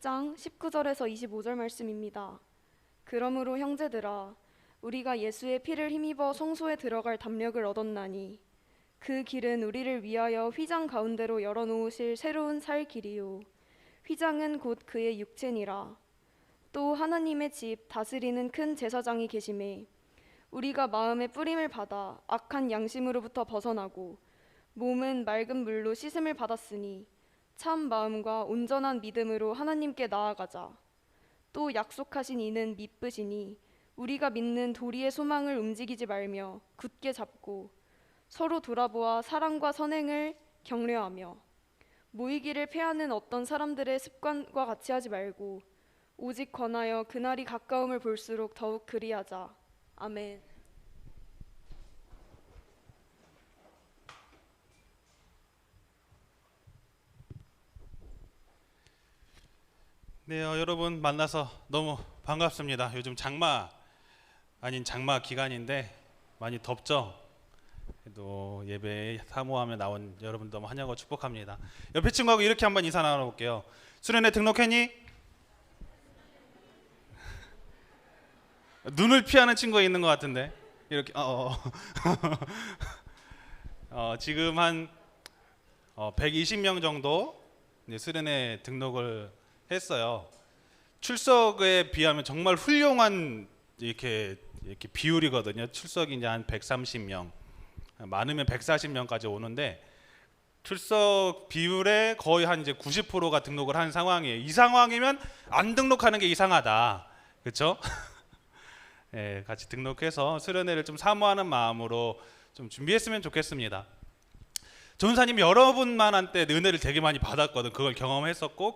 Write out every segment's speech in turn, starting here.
10장 19절에서 25절 말씀입니다. 그러므로 형제들아 우리가 예수의 피를 힘입어 성소에 들어갈 담력을 얻었나니 그 길은 우리를 위하여 휘장 가운데로 열어놓으실 새로운 살 길이요 휘장은 곧 그의 육체니라. 또 하나님의 집 다스리는 큰 제사장이 계심에 우리가 마음의 뿌림을 받아 악한 양심으로부터 벗어나고 몸은 맑은 물로 씻음을 받았으니 참 마음과 온전한 믿음으로 하나님께 나아가자. 또 약속하신 이는 미쁘시니 우리가 믿는 도리의 소망을 움직이지 말며 굳게 잡고 서로 돌아보아 사랑과 선행을 격려하며 모이기를 패하는 어떤 사람들의 습관과 같이 하지 말고 오직 권하여 그날이 가까움을 볼수록 더욱 그리하자. 아멘. 네, 여러분 만나서 너무 반갑습니다. 요즘 장마 아닌 장마 기간인데 많이 덥죠? 그래도 예배에 사모하며 나온 여러분 너무 환영하고 축복합니다. 옆에 친구하고 이렇게 한번 인사 나눠볼게요. 수련회 등록했니? 눈을 피하는 친구가 있는 것 같은데 이렇게 지금 한 120명 정도 수련회 등록을 했어요. 출석에 비하면 정말 훌륭한 이렇게 비율이거든요. 출석이 이제 한 130명, 많으면 140명까지 오는데 출석 비율의 거의 한 이제 90%가 등록을 한 상황이에요. 이 상황이면 안 등록하는 게 이상하다, 그렇죠? 네, 같이 등록해서 수련회를 좀 사모하는 마음으로 좀 준비했으면 좋겠습니다. 전사님 여러분만한테 은혜를 되게 많이 받았거든. 그걸 경험했었고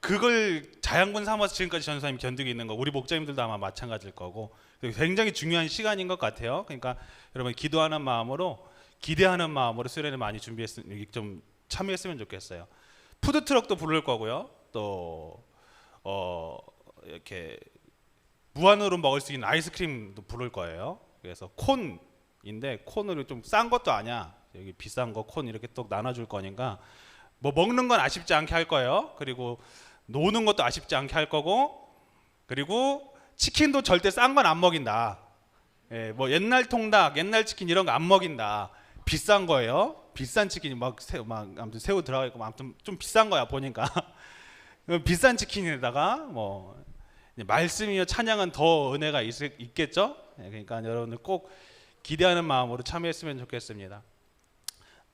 그걸 자양분 삼아서 지금까지 전사님이 견디고 있는 거 우리 목자님들도 아마 마찬가지일 거고 굉장히 중요한 시간인 것 같아요. 그러니까 여러분 기도하는 마음으로 기대하는 마음으로 수련회 많이 좀 참여했으면 좋겠어요. 푸드트럭도 부를 거고요. 또 이렇게 무한으로 먹을 수 있는 아이스크림도 부를 거예요. 그래서 콘인데 콘으로 좀 싼 것도 아니야. 여기 비싼 거 콘 이렇게 또 나눠줄 거니까 뭐 먹는 건 아쉽지 않게 할 거예요. 그리고 노는 것도 아쉽지 않게 할 거고 그리고 치킨도 절대 싼 건 안 먹인다. 예, 뭐 옛날 통닭, 옛날 치킨 이런 거 안 먹인다. 비싼 거예요. 비싼 치킨이 막 아무튼 새우 들어가 있고 아무튼 좀 비싼 거야 보니까. 비싼 치킨에다가 뭐 말씀이요 찬양은 더 은혜가 있겠죠. 예, 그러니까 여러분들 꼭 기대하는 마음으로 참여했으면 좋겠습니다.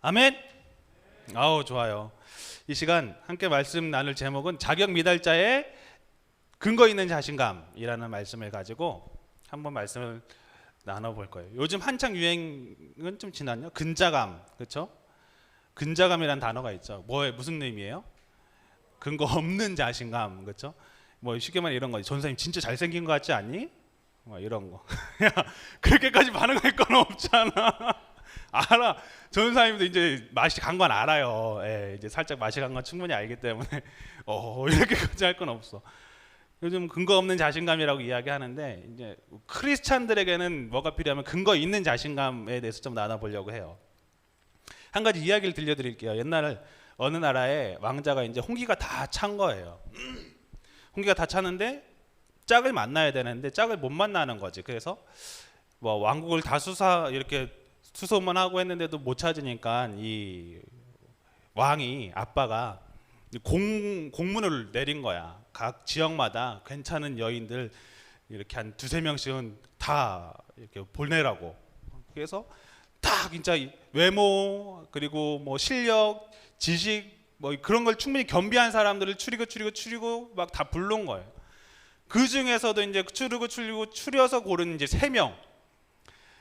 아멘. 아우 좋아요. 이 시간 함께 말씀 나눌 제목은 자격 미달자의 근거 있는 자신감이라는 말씀을 가지고 한번 말씀을 나눠볼 거예요. 요즘 한창 유행은 좀 지났죠. 근자감, 그렇죠? 근자감이라는 단어가 있죠. 무슨 의미예요? 근거 없는 자신감, 그렇죠? 뭐 쉽게 말해 이런 거. 전사님 진짜 잘생긴 거 같지 않니? 뭐 이런 거. 야 그렇게까지 반응할 건 없잖아. 알아. 전사님도 이제 맛이 간 건 알아요. 예, 이제 살짝 맛이 간 건 충분히 알기 때문에 이렇게까지 할 건 없어. 요즘 근거 없는 자신감이라고 이야기하는데 이제 크리스찬들에게는 뭐가 필요하면 근거 있는 자신감에 대해서 좀 나눠보려고 해요. 한 가지 이야기를 들려드릴게요. 옛날 어느 나라에 왕자가 이제 홍기가 다 찬 거예요. 홍기가 다 차는데 짝을 만나야 되는데 짝을 못 만나는 거지. 그래서 뭐 왕국을 다 이렇게 수소문 하고 했는데도 못 찾으니까 이 왕이 아빠가 공문을 내린 거야. 각 지역마다 괜찮은 여인들 이렇게 한 두세 명씩은 다 이렇게 보내라고. 그래서 딱 진짜 외모 그리고 뭐 실력, 지식 뭐 그런 걸 충분히 겸비한 사람들을 추리고 막 다 부른 거예요. 그 중에서도 이제 추려서 고른 이제 3명.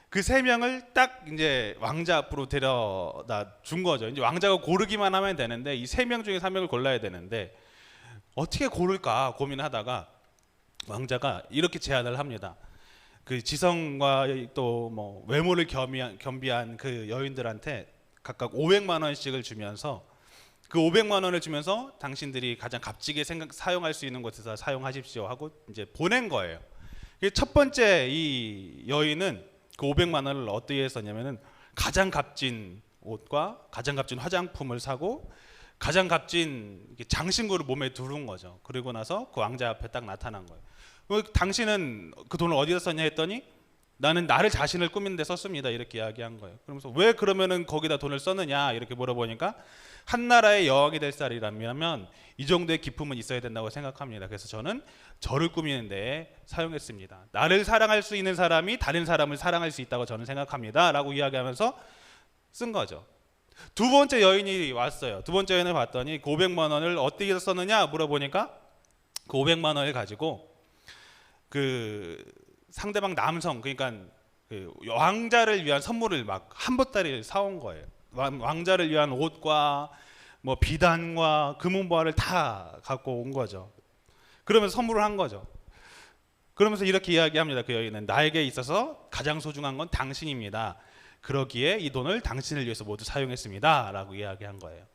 그 3명을 딱 이제 왕자 앞으로 데려다 준 거죠. 이제 왕자가 고르기만 하면 되는데 이 3명 중에 3명을 골라야 되는데 어떻게 고를까 고민하다가 왕자가 이렇게 제안을 합니다. 그 지성과 또 뭐 외모를 겸비한 그 여인들한테 각각 500만 원씩을 주면서 그 500만 원을 주면서 당신들이 가장 값지게 사용할 수 있는 곳에서 사용하십시오 하고 이제 보낸 거예요. 첫 번째 이 여인은 그 500만 원을 어떻게 했었냐면은 가장 값진 옷과 가장 값진 화장품을 사고 가장 값진 이렇게 장신구를 몸에 두른 거죠. 그리고 나서 그 왕자 앞에 딱 나타난 거예요. 당신은 그 돈을 어디다 썼냐 했더니 나는 나를 자신을 꾸미는 데 썼습니다. 이렇게 이야기한 거예요. 그러면서 왜 그러면은 거기다 돈을 썼느냐 이렇게 물어보니까 한 나라의 여왕이 될 사람이라면 이 정도의 기품은 있어야 된다고 생각합니다. 그래서 저는 저를 꾸미는 데 사용했습니다. 나를 사랑할 수 있는 사람이 다른 사람을 사랑할 수 있다고 저는 생각합니다. 라고 이야기하면서 쓴 거죠. 두 번째 여인이 왔어요. 두 번째 여인을 봤더니 그 500만 원을 어떻게 썼느냐 물어보니까 그 500만 원을 가지고 그 상대방 남성 그러니까 그 왕자를 위한 선물을 막 한 보따리를 사온 거예요. 왕자를 위한 옷과 뭐 비단과 금은보화를 다 갖고 온 거죠. 그러면서 선물을 한 거죠. 그러면서 이렇게 이야기합니다. 그 여인은 나에게 있어서 가장 소중한 건 당신입니다. 그러기에 이 돈을 당신을 위해서 모두 사용했습니다. 라고 이야기한 거예요.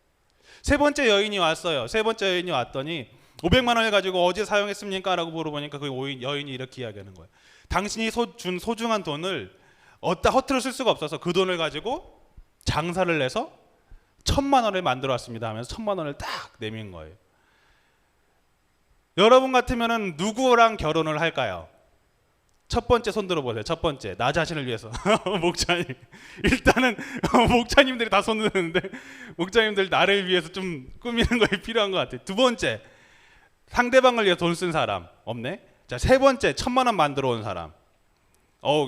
세 번째 여인이 왔어요. 세 번째 여인이 왔더니 500만 원을 가지고 어디에 사용했습니까? 라고 물어보니까 그 여인이 이렇게 이야기하는 거예요. 당신이 준 소중한 돈을 어디다 허투루 쓸 수가 없어서 그 돈을 가지고 장사를 해서 1,000만 원을 만들어 왔습니다 하면서 1,000만 원을 딱 내민 거예요. 여러분 같으면은 누구랑 결혼을 할까요? 첫 번째 손 들어보세요. 첫 번째 나 자신을 위해서 목사님. 일단은 목사님들이 다 손 드는데 목사님들 나를 위해서 좀 꾸미는 거에 필요한 것 같아요. 두 번째 상대방을 위해서 돈 쓴 사람 없네. 자, 세 번째 1,000만 원 만들어 온 사람.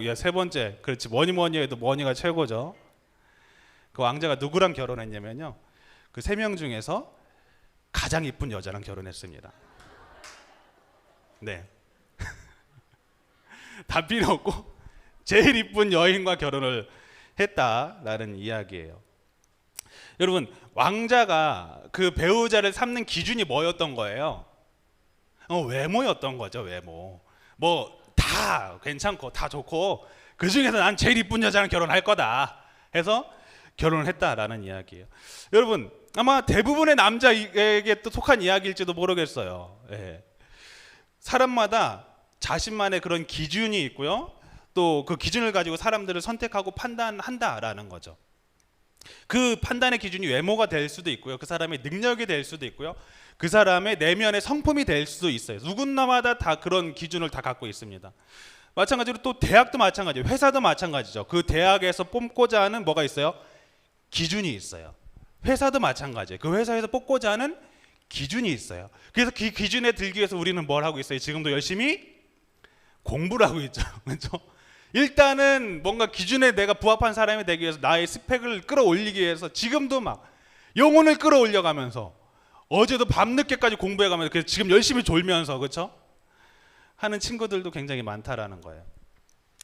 야, 세 번째 그렇지 뭐니 해도 머니가 최고죠. 그 왕자가 누구랑 결혼했냐면요. 그 세 명 중에서 가장 이쁜 여자랑 결혼했습니다. 네. 다 필요 없고 제일 이쁜 여인과 결혼을 했다라는 이야기예요. 여러분 왕자가 그 배우자를 삼는 기준이 뭐였던 거예요? 외모였던 거죠. 외모. 뭐 다 괜찮고 다 좋고 그 중에서 난 제일 이쁜 여자랑 결혼할 거다 해서 결혼을 했다라는 이야기예요. 여러분 아마 대부분의 남자에게 또 속한 이야기일지도 모르겠어요. 예. 사람마다 자신만의 그런 기준이 있고요. 또 그 기준을 가지고 사람들을 선택하고 판단한다라는 거죠. 그 판단의 기준이 외모가 될 수도 있고요. 그 사람의 능력이 될 수도 있고요. 그 사람의 내면의 성품이 될 수도 있어요. 누구나마다 다 그런 기준을 다 갖고 있습니다. 마찬가지로 또 대학도 마찬가지예요. 회사도 마찬가지죠. 그 대학에서 뽑고자 하는 뭐가 있어요? 기준이 있어요. 회사도 마찬가지예요. 그 회사에서 뽑고자 하는 기준이 있어요. 그래서 그 기준에 들기 위해서 우리는 뭘 하고 있어요? 지금도 열심히 공부를 하고 있죠. 그렇죠? 일단은 뭔가 기준에 내가 부합한 사람이 되기 위해서 나의 스펙을 끌어올리기 위해서 지금도 막 영혼을 끌어올려가면서 어제도 밤늦게까지 공부해가면서 그래서 지금 열심히 졸면서 그렇죠? 하는 친구들도 굉장히 많다라는 거예요.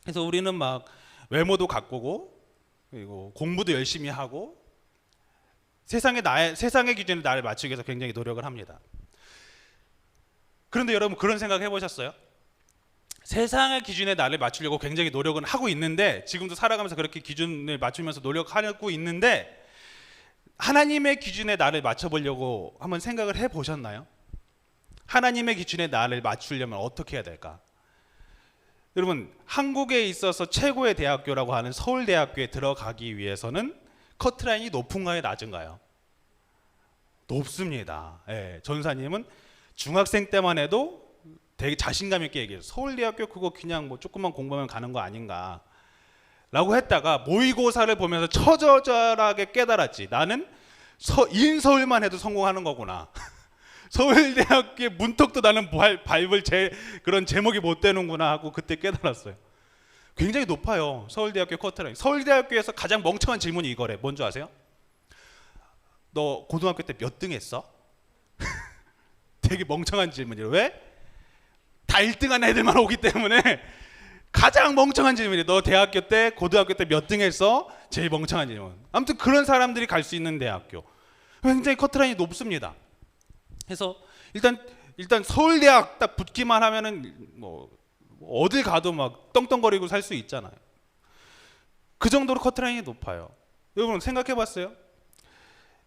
그래서 우리는 막 외모도 가꾸고 그리고 공부도 열심히 하고 세상의 기준에 나를 맞추기 위해서 굉장히 노력을 합니다. 그런데 여러분 그런 생각 해보셨어요? 세상의 기준에 나를 맞추려고 굉장히 노력은 하고 있는데 지금도 살아가면서 그렇게 기준을 맞추면서 노력하고 있는데 하나님의 기준에 나를 맞춰보려고 한번 생각을 해보셨나요? 하나님의 기준에 나를 맞추려면 어떻게 해야 될까? 여러분 한국에 있어서 최고의 대학교라고 하는 서울대학교에 들어가기 위해서는 커트라인이 높은가요? 낮은가요? 높습니다. 예, 전사님은 중학생 때만 해도 되게 자신감 있게 얘기해요. 서울대학교 그거 그냥 뭐 조금만 공부하면 가는 거 아닌가 라고 했다가 모의고사를 보면서 처절하게 깨달았지. 나는 인서울만 해도 성공하는 거구나. 서울대학교의 문턱도 나는 밟을 그런 제목이 못 되는구나 하고 그때 깨달았어요. 굉장히 높아요. 서울대학교 커트라인. 서울대학교에서 가장 멍청한 질문이 이거래. 뭔지 아세요? 너 고등학교 때 몇 등 했어? 되게 멍청한 질문이에요. 왜? 다 1등한 애들만 오기 때문에 가장 멍청한 질문이에요. 너 대학교 때 고등학교 때 몇 등 했어? 제일 멍청한 질문. 아무튼 그런 사람들이 갈 수 있는 대학교 굉장히 커트라인이 높습니다. 그래서 일단 서울대학 딱 붙기만 하면은 뭐 어딜 가도 막 떵떵거리고 살 수 있잖아요. 그 정도로 커트라인이 높아요. 여러분 생각해봤어요?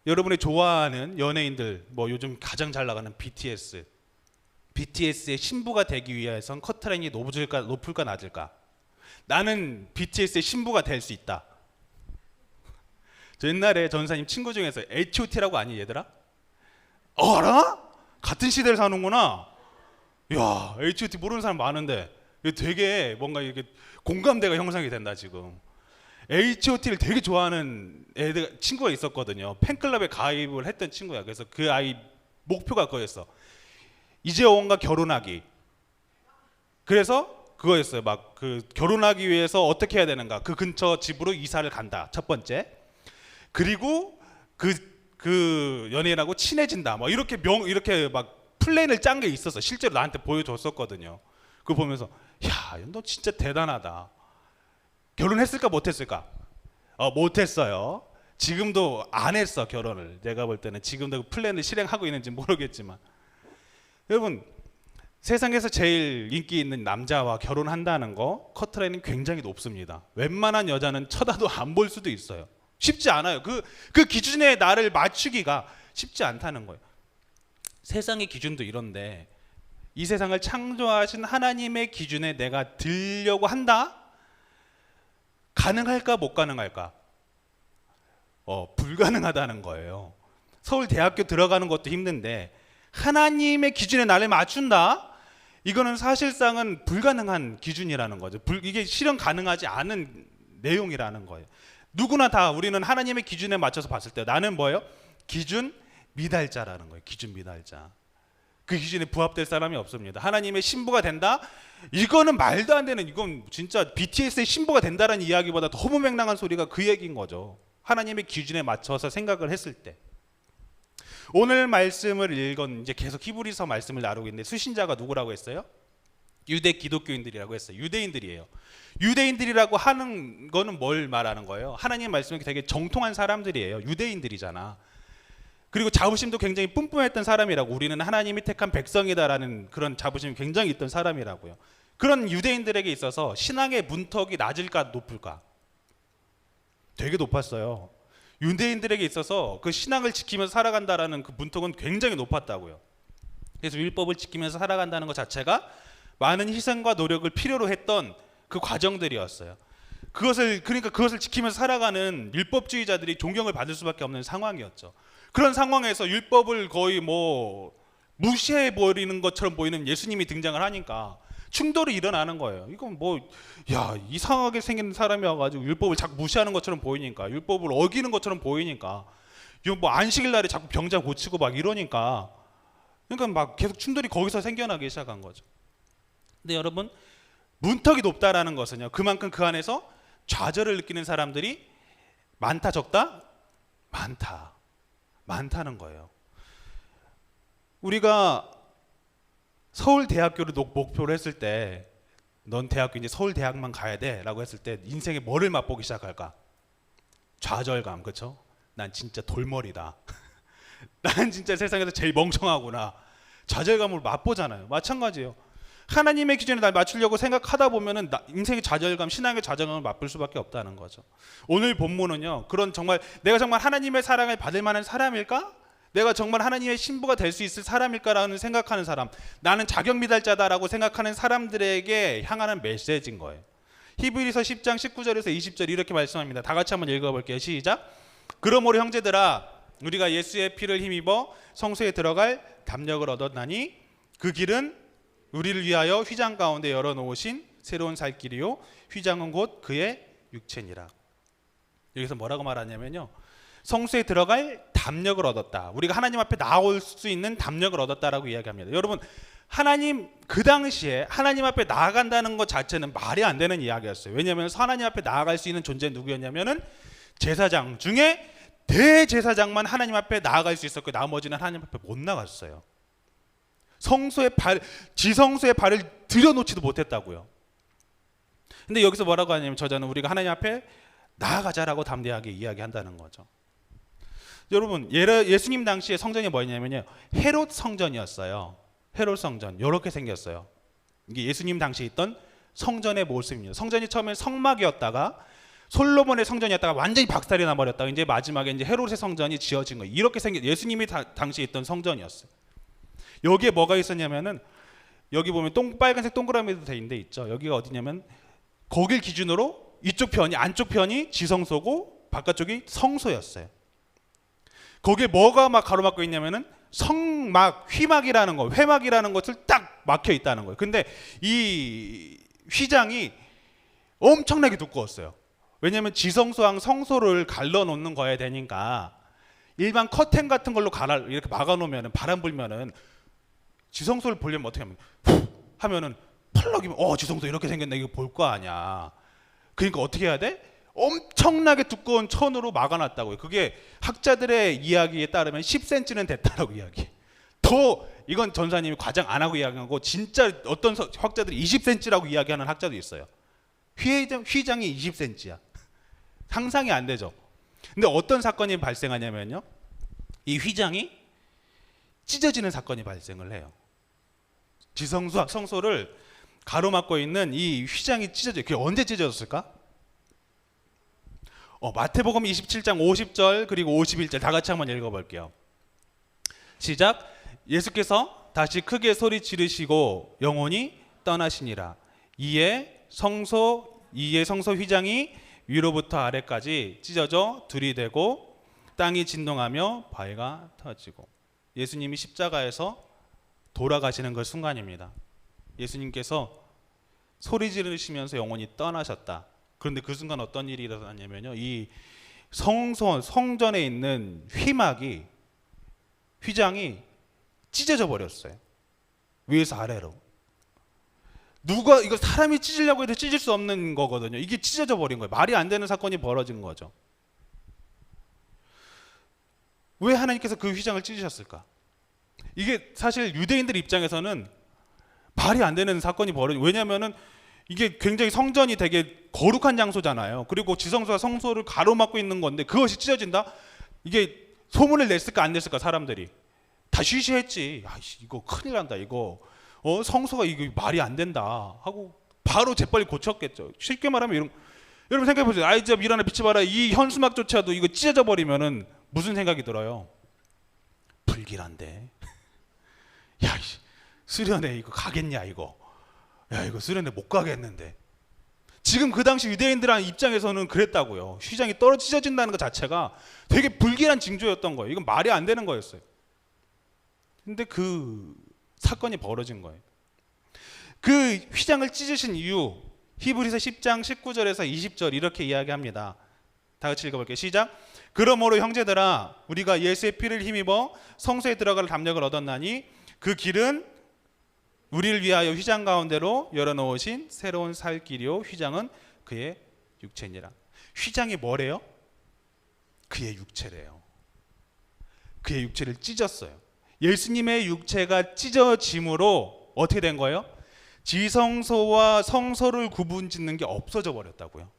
여러분이 좋아하는 연예인들 뭐 요즘 가장 잘 나가는 BTS의 신부가 되기 위해선 커트라인이 높을까 낮을까? 나는 BTS의 신부가 될 수 있다. 저 옛날에 전사님 친구 중에서 H.O.T라고 아니 얘들아? 알아? 같은 시대를 사는구나. 야, H.O.T 모르는 사람 많은데 이게 되게 뭔가 이렇게 공감대가 형성이 된다 지금. H.O.T를 되게 좋아하는 친구가 있었거든요. 팬클럽에 가입을 했던 친구야. 그래서 그 아이 목표가 그거였어. 이재원과 결혼하기. 그래서 그거였어요. 막 그 결혼하기 위해서 어떻게 해야 되는가. 그 근처 집으로 이사를 간다. 첫 번째. 그리고 그 연예인하고 친해진다. 뭐 이렇게 막 플랜을 짠 게 있었어. 실제로 나한테 보여줬었거든요. 그거 보면서 야, 너 진짜 대단하다. 결혼했을까 못했을까? 못했어요. 지금도 안 했어 결혼을. 내가 볼 때는 지금도 그 플랜을 실행하고 있는지 모르겠지만, 여러분 세상에서 제일 인기 있는 남자와 결혼한다는 거 커트라인은 굉장히 높습니다. 웬만한 여자는 쳐다도 안 볼 수도 있어요. 쉽지 않아요. 그 기준에 나를 맞추기가 쉽지 않다는 거예요. 세상의 기준도 이런데 이 세상을 창조하신 하나님의 기준에 내가 들려고 한다? 가능할까 못 가능할까? 불가능하다는 거예요. 서울대학교 들어가는 것도 힘든데 하나님의 기준에 나를 맞춘다? 이거는 사실상은 불가능한 기준이라는 거죠. 이게 실현 가능하지 않은 내용이라는 거예요. 누구나 다 우리는 하나님의 기준에 맞춰서 봤을 때 나는 뭐예요? 기준 미달자라는 거예요. 기준 미달자. 그 기준에 부합될 사람이 없습니다. 하나님의 신부가 된다? 이거는 말도 안 되는, 이건 진짜 BTS의 신부가 된다는 이야기보다 더 허무맹랑한 소리가 그 얘기인 거죠. 하나님의 기준에 맞춰서 생각을 했을 때. 오늘 말씀을 읽은 이제 계속 히브리서 말씀을 나누고 있는데 수신자가 누구라고 했어요? 유대 기독교인들이라고 했어요. 유대인들이에요. 유대인들이라고 하는 거는 뭘 말하는 거예요? 하나님 말씀에 되게 정통한 사람들이에요. 유대인들이잖아. 그리고 자부심도 굉장히 뿜뿜했던 사람이라고. 우리는 하나님이 택한 백성이다라는 그런 자부심이 굉장히 있던 사람이라고요. 그런 유대인들에게 있어서 신앙의 문턱이 낮을까 높을까? 되게 높았어요. 유대인들에게 있어서 그 신앙을 지키면서 살아간다라는 그 문턱은 굉장히 높았다고요. 그래서 율법을 지키면서 살아간다는 것 자체가 많은 희생과 노력을 필요로 했던 그 과정들이었어요. 그러니까 그것을 지키면서 살아가는 율법주의자들이 존경을 받을 수밖에 없는 상황이었죠. 그런 상황에서 율법을 거의 뭐 무시해 버리는 것처럼 보이는 예수님이 등장을 하니까 충돌이 일어나는 거예요. 이건 뭐 이상하게 생긴 사람이 와가지고 율법을 자꾸 무시하는 것처럼 보이니까, 율법을 어기는 것처럼 보이니까, 이거 뭐 안식일 날에 자꾸 병자 고치고 막 이러니까, 그러니까 막 계속 충돌이 거기서 생겨나기 시작한 거죠. 근데 여러분, 문턱이 높다라는 것은요, 그만큼 그 안에서 좌절을 느끼는 사람들이 많다 적다? 많다는 거예요. 우리가 서울대학교를 목표로 했을 때, 넌 대학교 이제 서울대학만 가야 돼 라고 했을 때 인생에 뭐를 맛보기 시작할까? 좌절감, 그렇죠? 난 진짜 돌머리다. 난 진짜 세상에서 제일 멍청하구나. 좌절감을 맛보잖아요. 마찬가지예요. 하나님의 기준에 날 맞추려고 생각하다 보면은 인생의 좌절감, 신앙의 좌절감을 맛볼 수밖에 없다는 거죠. 오늘 본문은요, 그런 정말 내가 정말 하나님의 사랑을 받을 만한 사람일까? 내가 정말 하나님의 신부가 될 수 있을 사람일까라는 생각하는 사람, 나는 자격 미달자다라고 생각하는 사람들에게 향하는 메시지인 거예요. 히브리서 10장 19절에서 20절 이렇게 말씀합니다. 다 같이 한번 읽어볼게요. 시작. 그러므로 형제들아, 우리가 예수의 피를 힘입어 성소에 들어갈 담력을 얻었나니 그 길은 우리를 위하여 휘장 가운데 열어놓으신 새로운 살 길이요 휘장은 곧 그의 육체니라. 여기서 뭐라고 말하냐면요, 성소에 들어갈 담력을 얻었다. 우리가 하나님 앞에 나올 수 있는 담력을 얻었다라고 이야기합니다. 여러분, 하나님 그 당시에 하나님 앞에 나아간다는 것 자체는 말이 안 되는 이야기였어요. 왜냐하면 하나님 앞에 나아갈 수 있는 존재는 누구였냐면은 제사장 중에 대제사장만 하나님 앞에 나아갈 수 있었고 나머지는 하나님 앞에 못 나갔어요. 지성소에 발을 들여놓지도 못했다고요. 근데 여기서 뭐라고 하냐면 저자는 우리가 하나님 앞에 나아가자라고 담대하게 이야기한다는 거죠. 여러분, 예수님 당시에 성전이 뭐였냐면요, 헤롯 성전이었어요. 헤롯 성전, 이렇게 생겼어요. 이게 예수님 당시에 있던 성전의 모습입니다. 성전이 처음에 성막이었다가 솔로몬의 성전이었다가 완전히 박살이 나버렸다가 이제 마지막에 이제 헤롯의 성전이 지어진 거예요. 이렇게 생긴 예수님이 당시에 있던 성전이었어요. 여기에 뭐가 있었냐면은 여기 보면 빨간색 동그라미도 돼 있는데 있죠. 여기가 어디냐면 거길 기준으로 이쪽 편이, 안쪽 편이 지성소고 바깥쪽이 성소였어요. 거기에 뭐가 막 가로막고 있냐면은 성막, 휘막이라는 거, 회막이라는 것을 딱 막혀 있다는 거예요. 근데 이 휘장이 엄청나게 두꺼웠어요. 왜냐하면 지성소랑 성소를 갈라놓는 거야 되니까 일반 커튼 같은 걸로 이렇게 막아놓으면 바람 불면은 지성소를 보려면 어떻게 하면 훅 하면은 펄럭이면 지성소 이렇게 생겼네 이거 볼 거 아니야. 그러니까 어떻게 해야 돼? 엄청나게 두꺼운 천으로 막아놨다고요. 그게 학자들의 이야기에 따르면 10cm는 됐다라고 이야기해. 더 이건 전사님이 과장 안 하고 이야기하고 진짜 어떤 학자들이 20cm라고 이야기하는 학자도 있어요. 휘장이 20cm야. 상상이 안 되죠. 근데 어떤 사건이 발생하냐면요, 이 휘장이 찢어지는 사건이 발생을 해요. 지성소 성소를 가로막고 있는 이 휘장이 찢어져요. 그게 언제 찢어졌을까? 마태복음 27장 50절 그리고 51절 다 같이 한번 읽어볼게요. 시작. 예수께서 다시 크게 소리 지르시고 영원히 떠나시니라. 이에 성소 휘장이 위로부터 아래까지 찢어져 들이대고 땅이 진동하며 바위가 터지고. 예수님이 십자가에서 돌아가시는 그 순간입니다. 예수님께서 소리 지르시면서 영원히 떠나셨다. 그런데 그 순간 어떤 일이 일어났냐면요, 이 성전에 있는 휘장이 찢어져 버렸어요. 위에서 아래로. 누가 이거 사람이 찢으려고 해도 찢을 수 없는 거거든요. 이게 찢어져 버린 거예요. 말이 안 되는 사건이 벌어진 거죠. 왜 하나님께서 그 휘장을 찢으셨을까? 이게 사실 유대인들 입장에서는 말이 안 되는 사건이 벌어진. 왜냐하면은 이게 굉장히 성전이 되게 거룩한 장소잖아요. 그리고 지성소와 성소를 가로막고 있는 건데 그것이 찢어진다? 이게 소문을 냈을까 안 냈을까 사람들이 다 쉬쉬했지. 이거 큰일 난다. 이거 성소가 이거 말이 안 된다 하고 바로 재빨리 고쳤겠죠. 쉽게 말하면 여러분 생각해 보세요. 진짜 미라나 빛이 봐라. 이 현수막조차도 이거 찢어져 버리면은 무슨 생각이 들어요? 불길한데. 야, 수련회 이거 가겠냐 이거. 야, 이거 수련회 못 가겠는데. 지금 그 당시 유대인들 입장에서는 그랬다고요. 휘장이 찢어진다는 것 자체가 되게 불길한 징조였던 거예요. 이건 말이 안 되는 거였어요. 근데 그 사건이 벌어진 거예요. 그 휘장을 찢으신 이유, 히브리서 10장 19절에서 20절 이렇게 이야기합니다. 다 같이 읽어볼게요. 시작. 그러므로 형제들아, 우리가 예수의 피를 힘입어 성소에 들어갈 담력을 얻었나니 그 길은 우리를 위하여 휘장 가운데로 열어놓으신 새로운 살 길이요 휘장은 그의 육체니라. 휘장이 뭐래요? 그의 육체래요. 그의 육체를 찢었어요. 예수님의 육체가 찢어짐으로 어떻게 된 거예요? 지성소와 성소를 구분짓는 게 없어져 버렸다고요.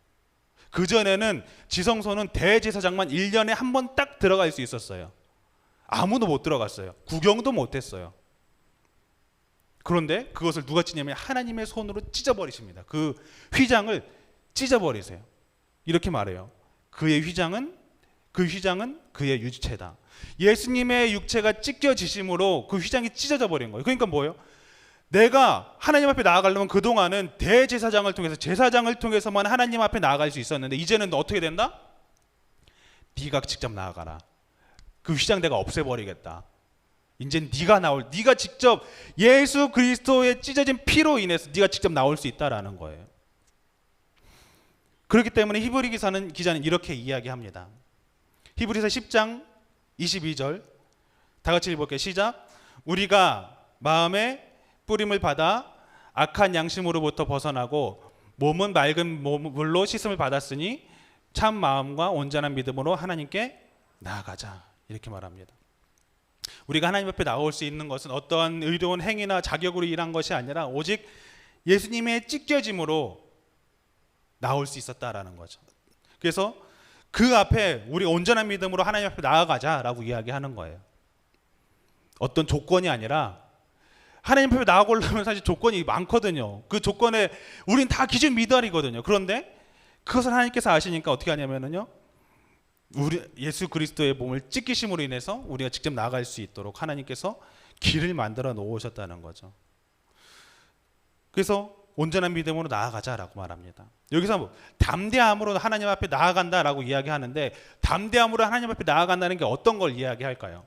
그전에는 지성소는 대제사장만 1년에 한 번 딱 들어갈 수 있었어요. 아무도 못 들어갔어요. 구경도 못 했어요. 그런데 그것을 누가 찢냐면 하나님의 손으로 찢어버리십니다. 그 휘장을 찢어버리세요. 이렇게 말해요. 그 휘장은 그의 육체다. 예수님의 육체가 찢겨지심으로 그 휘장이 찢어져 버린 거예요. 그러니까 뭐예요? 내가 하나님 앞에 나아가려면 그동안은 대제사장을 통해서 제사장을 통해서만 하나님 앞에 나아갈 수 있었는데 이제는 어떻게 된다? 네가 직접 나아가라. 그 휘장 내가 없애버리겠다. 이제 네가 직접 예수 그리스도의 찢어진 피로 인해서 네가 직접 나올 수 있다라는 거예요. 그렇기 때문에 히브리 기자는 이렇게 이야기합니다. 히브리서 10장 22절 다 같이 읽어볼게요. 시작. 우리가 마음의 뿌림을 받아 악한 양심으로부터 벗어나고 몸은 맑은 물로 씻음을 받았으니 참 마음과 온전한 믿음으로 하나님께 나아가자. 이렇게 말합니다. 우리가 하나님 앞에 나올 수 있는 것은 어떠한 의로운 행위나 자격으로 일한 것이 아니라 오직 예수님의 찢겨짐으로 나올 수 있었다라는 거죠. 그래서 그 앞에 우리 온전한 믿음으로 하나님 앞에 나아가자라고 이야기하는 거예요. 어떤 조건이 아니라 하나님 앞에 나아가려면 사실 조건이 많거든요. 그 조건에 우린 다 기준 미달이거든요. 그런데 그것을 하나님께서 아시니까 어떻게 하냐면요, 우리 예수 그리스도의 몸을 찢기심으로 인해서 우리가 직접 나아갈 수 있도록 하나님께서 길을 만들어 놓으셨다는 거죠. 그래서 온전한 믿음으로 나아가자라고 말합니다. 여기서 담대함으로 하나님 앞에 나아간다라고 이야기하는데 담대함으로 하나님 앞에 나아간다는 게 어떤 걸 이야기할까요?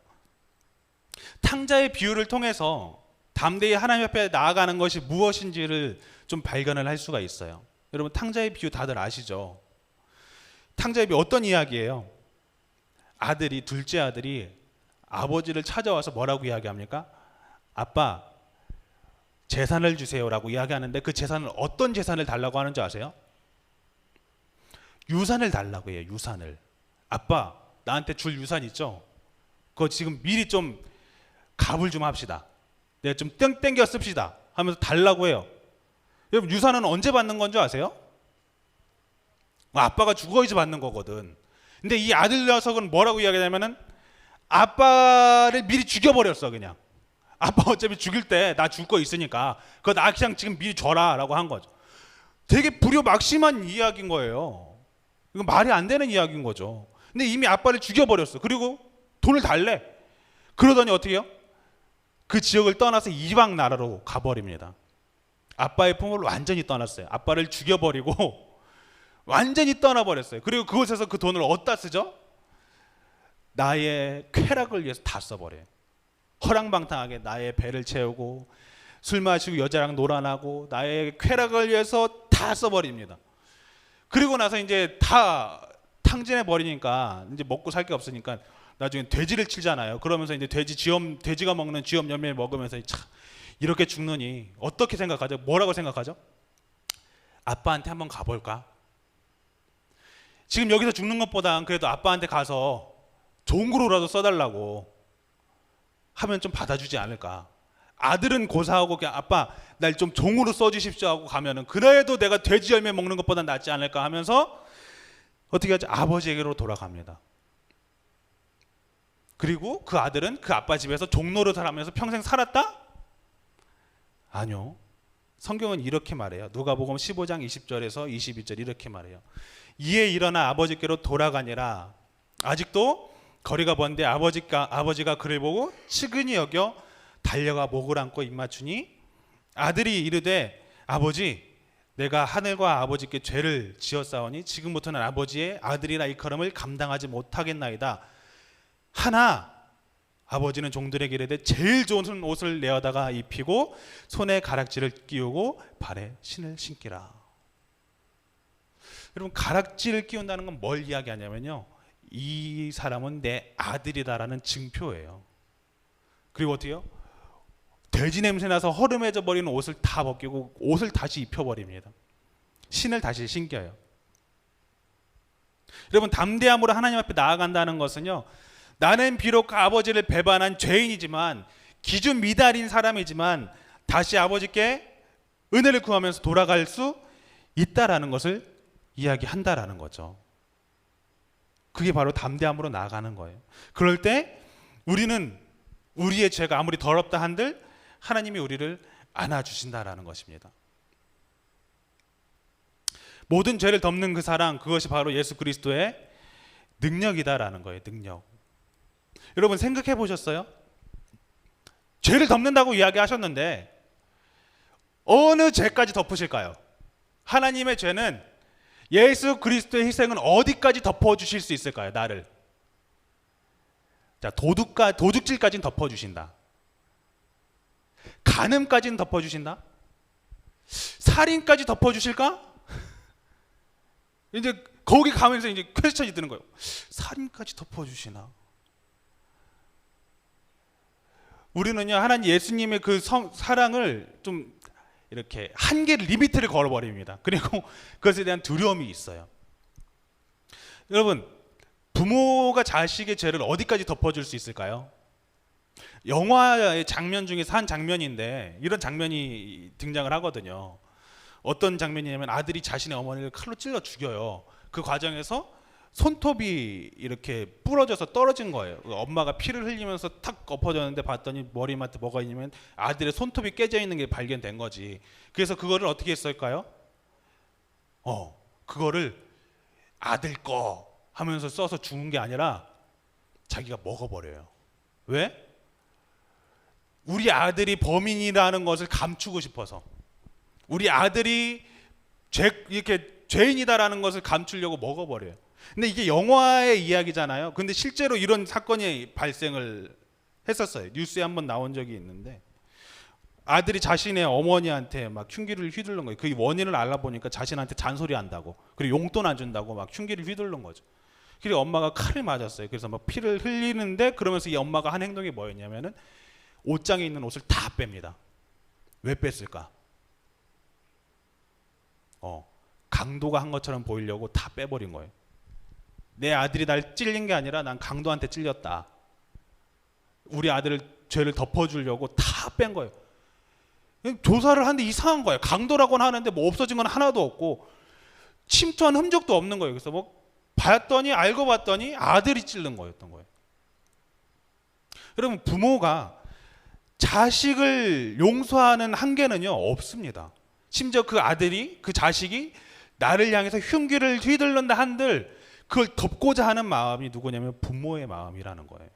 탕자의 비유를 통해서 담대히 하나님 앞에 나아가는 것이 무엇인지를 좀 발견을 할 수가 있어요. 여러분, 탕자의 비유 다들 아시죠? 탕자의 비유 어떤 이야기예요? 둘째 아들이 아버지를 찾아와서 뭐라고 이야기합니까? 아빠, 재산을 주세요라고 이야기하는데 그 재산을 어떤 재산을 달라고 하는지 아세요? 유산을 달라고 해요. 유산을. 아빠, 나한테 줄 유산 있죠? 그거 지금 미리 좀 갑을 좀 합시다. 내가 좀 땡겨 씁시다 하면서 달라고 해요. 여러분, 유산은 언제 받는 건 줄 아세요? 아빠가 죽어야지 받는 거거든. 근데 이 아들 녀석은 뭐라고 이야기하냐면은 아빠를 미리 죽여버렸어. 그냥 아빠 어차피 죽일 때 나 줄 거 있으니까 그거 나 그냥 지금 미리 줘라 라고 한 거죠. 되게 불효막심한 이야기인 거예요. 이거 말이 안 되는 이야기인 거죠. 근데 이미 아빠를 죽여버렸어. 그리고 돈을 달래. 그러더니 어떻게 해요? 그 지역을 떠나서 이방 나라로 가버립니다. 아빠의 품을 완전히 떠났어요. 아빠를 죽여버리고 완전히 떠나버렸어요. 그리고 그곳에서 그 돈을 어디다 쓰죠? 나의 쾌락을 위해서 다 써버려요. 허랑방탕하게 나의 배를 채우고 술 마시고 여자랑 놀아나고 나의 쾌락을 위해서 다 써버립니다. 그리고 나서 이제 다 탕진해 버리니까 이제 먹고 살 게 없으니까 나중에 돼지를 치잖아요. 그러면서 이제 돼지가 먹는 쥐염 열매를 먹으면서 참 이렇게 죽느니 어떻게 생각하죠? 뭐라고 생각하죠? 아빠한테 한번 가볼까? 지금 여기서 죽는 것보단 그래도 아빠한테 가서 좋은 거로라도 써달라고 하면 좀 받아주지 않을까? 아들은 고사하고 그냥 아빠 날 좀 종으로 써주십시오 하고 가면은 그래도 내가 돼지 열매 먹는 것보단 낫지 않을까 하면서 어떻게 하죠? 아버지에게로 돌아갑니다. 그리고 그 아들은 그 아빠 집에서 종노릇을 하면서 평생 살았다? 아니요. 성경은 이렇게 말해요. 누가복음 15장 20절에서 22절 이렇게 말해요. 이에 일어나 아버지께로 돌아가니라. 아직도 거리가 먼데 아버지가 그를 보고 측은히 여겨 달려가 목을 안고 입맞추니 아들이 이르되 아버지 내가 하늘과 아버지께 죄를 지었사오니 지금부터는 아버지의 아들이라 일컬음을 감당하지 못하겠나이다. 하나 아버지는 종들에게 이르되 제일 좋은 옷을 내어다가 입히고 손에 가락지를 끼우고 발에 신을 신기라. 여러분, 가락지를 끼운다는 건 뭘 이야기하냐면요, 이 사람은 내 아들이다라는 증표예요. 그리고 어떻게요? 돼지 냄새 나서 허름해져 버리는 옷을 다 벗기고 옷을 다시 입혀버립니다. 신을 다시 신겨요. 여러분, 담대함으로 하나님 앞에 나아간다는 것은요, 나는 비록 아버지를 배반한 죄인이지만 기준 미달인 사람이지만 다시 아버지께 은혜를 구하면서 돌아갈 수 있다라는 것을 이야기한다라는 거죠. 그게 바로 담대함으로 나아가는 거예요. 그럴 때 우리는 우리의 죄가 아무리 더럽다 한들 하나님이 우리를 안아주신다라는 것입니다. 모든 죄를 덮는 그 사랑, 그것이 바로 예수 그리스도의 능력이다라는 거예요. 능력. 여러분, 생각해 보셨어요? 죄를 덮는다고 이야기하셨는데 어느 죄까지 덮으실까요? 하나님의 죄는, 예수 그리스도의 희생은 어디까지 덮어주실 수 있을까요? 나를. 자, 도둑질까지는 덮어주신다. 간음까지는 덮어주신다. 살인까지 덮어주실까? 이제 거기 가면서 이제 퀘스천이 드는 거예요. 살인까지 덮어주시나? 우리는요, 하나님 예수님의 그 사랑을 좀 이렇게 한계를, 리미트를 걸어버립니다. 그리고 그것에 대한 두려움이 있어요. 여러분, 부모가 자식의 죄를 어디까지 덮어줄 수 있을까요? 영화의 장면 중에서 한 장면인데 이런 장면이 등장을 하거든요. 어떤 장면이냐면 아들이 자신의 어머니를 칼로 찔러 죽여요. 그 과정에서 손톱이 이렇게 부러져서 떨어진 거예요. 엄마가 피를 흘리면서 탁 엎어졌는데 봤더니 머리맡에 뭐가 있냐면 아들의 손톱이 깨져 있는 게 발견된 거지. 그래서 그거를 어떻게 했을까요? 그거를 아들 거 하면서 써서 죽은 게 아니라 자기가 먹어버려요. 왜? 우리 아들이 범인이라는 것을 감추고 싶어서, 우리 아들이 이렇게 죄인이다라는 것을 감추려고 먹어버려요. 근데 이게 영화의 이야기잖아요. 근데 실제로 이런 사건이 발생을 했었어요. 뉴스에 한번 나온 적이 있는데 아들이 자신의 어머니한테 막 흉기를 휘두른 거예요. 그 원인을 알아보니까 자신한테 잔소리 한다고, 그리고 용돈 안 준다고 막 흉기를 휘두른 거죠. 그리고 엄마가 칼을 맞았어요. 그래서 막 피를 흘리는데, 그러면서 이 엄마가 한 행동이 뭐였냐면은 옷장에 있는 옷을 다 뺍니다. 왜 뺐을까? 강도가 한 것처럼 보이려고 다 빼버린 거예요. 내 아들이 날 찔린 게 아니라 난 강도한테 찔렸다. 우리 아들을 죄를 덮어주려고 다 뺀 거예요. 조사를 하는데 이상한 거예요. 강도라고는 하는데 뭐 없어진 건 하나도 없고 침투한 흔적도 없는 거예요. 그래서 뭐 봤더니, 알고 봤더니 아들이 찔른 거였던 거예요. 여러분, 부모가 자식을 용서하는 한계는요 없습니다. 심지어 그 아들이, 그 자식이 나를 향해서 흉기를 휘둘른다 한들 그걸 덮고자 하는 마음이 누구냐면 부모의 마음이라는 거예요.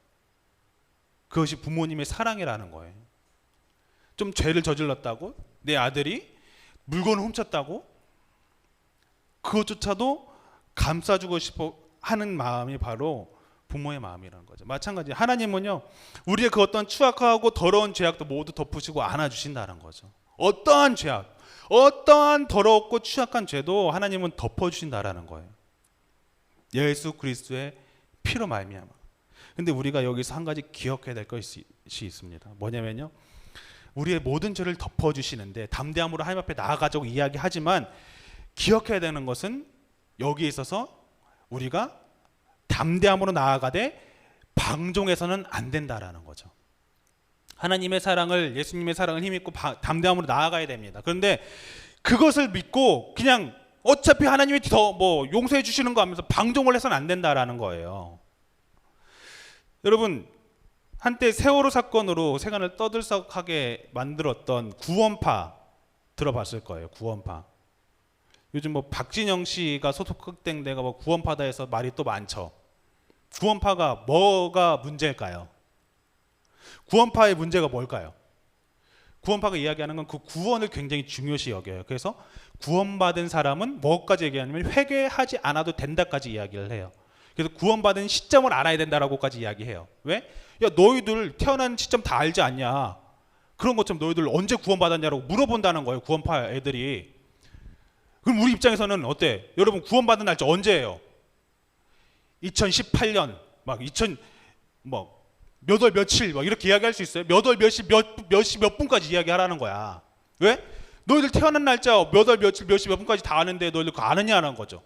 그것이 부모님의 사랑이라는 거예요. 좀 죄를 저질렀다고, 내 아들이 물건을 훔쳤다고, 그것조차도 감싸주고 싶어 하는 마음이 바로 부모의 마음이라는 거죠. 마찬가지, 하나님은요 우리의 그 어떤 추악하고 더러운 죄악도 모두 덮으시고 안아주신다는 거죠. 어떠한 죄악, 어떠한 더럽고 추악한 죄도 하나님은 덮어주신다라는 거예요. 예수 그리스도의 피로 말미암아. 근데 우리가 여기서 한 가지 기억해야 될 것이 있습니다. 뭐냐면요, 우리의 모든 죄를 덮어주시는데 담대함으로 하나님 앞에 나아가자고 이야기하지만 기억해야 되는 것은 여기에 있어서 우리가 담대함으로 나아가되 방종해서는 안 된다라는 거죠. 하나님의 사랑을, 예수님의 사랑을 힘입고 담대함으로 나아가야 됩니다. 그런데 그것을 믿고 그냥 어차피 하나님이 더 뭐 용서해 주시는 거 하면서 방종을 해서는 안 된다라는 거예요. 여러분, 한때 세월호 사건으로 세간을 떠들썩하게 만들었던 구원파 들어봤을 거예요. 구원파. 요즘 뭐 박진영 씨가 소속된 데가 뭐 구원파다 해서 말이 또 많죠. 구원파가 뭐가 문제일까요? 구원파의 문제가 뭘까요? 구원파가 이야기하는 건 그 구원을 굉장히 중요시 여겨요. 그래서 구원받은 사람은 뭐까지 얘기하냐면 회개하지 않아도 된다까지 이야기를 해요. 그래서 구원받은 시점을 알아야 된다라고까지 이야기해요. 왜? 야, 너희들 태어난 시점 다 알지 않냐? 그런 것처럼 너희들 언제 구원받았냐라고 물어본다는 거예요. 구원파 애들이. 그럼 우리 입장에서는 어때? 여러분, 구원받은 날짜 언제예요? 2018년 막 2000 뭐 몇 월 며칠 막 이렇게 이야기할 수 있어요? 몇 월 몇 시 몇 분까지 이야기하라는 거야. 왜? 너희들 태어난 날짜 몇 월 며칠 몇 시 몇 분까지 다 아는데 너희들 그거 아느냐는 거죠.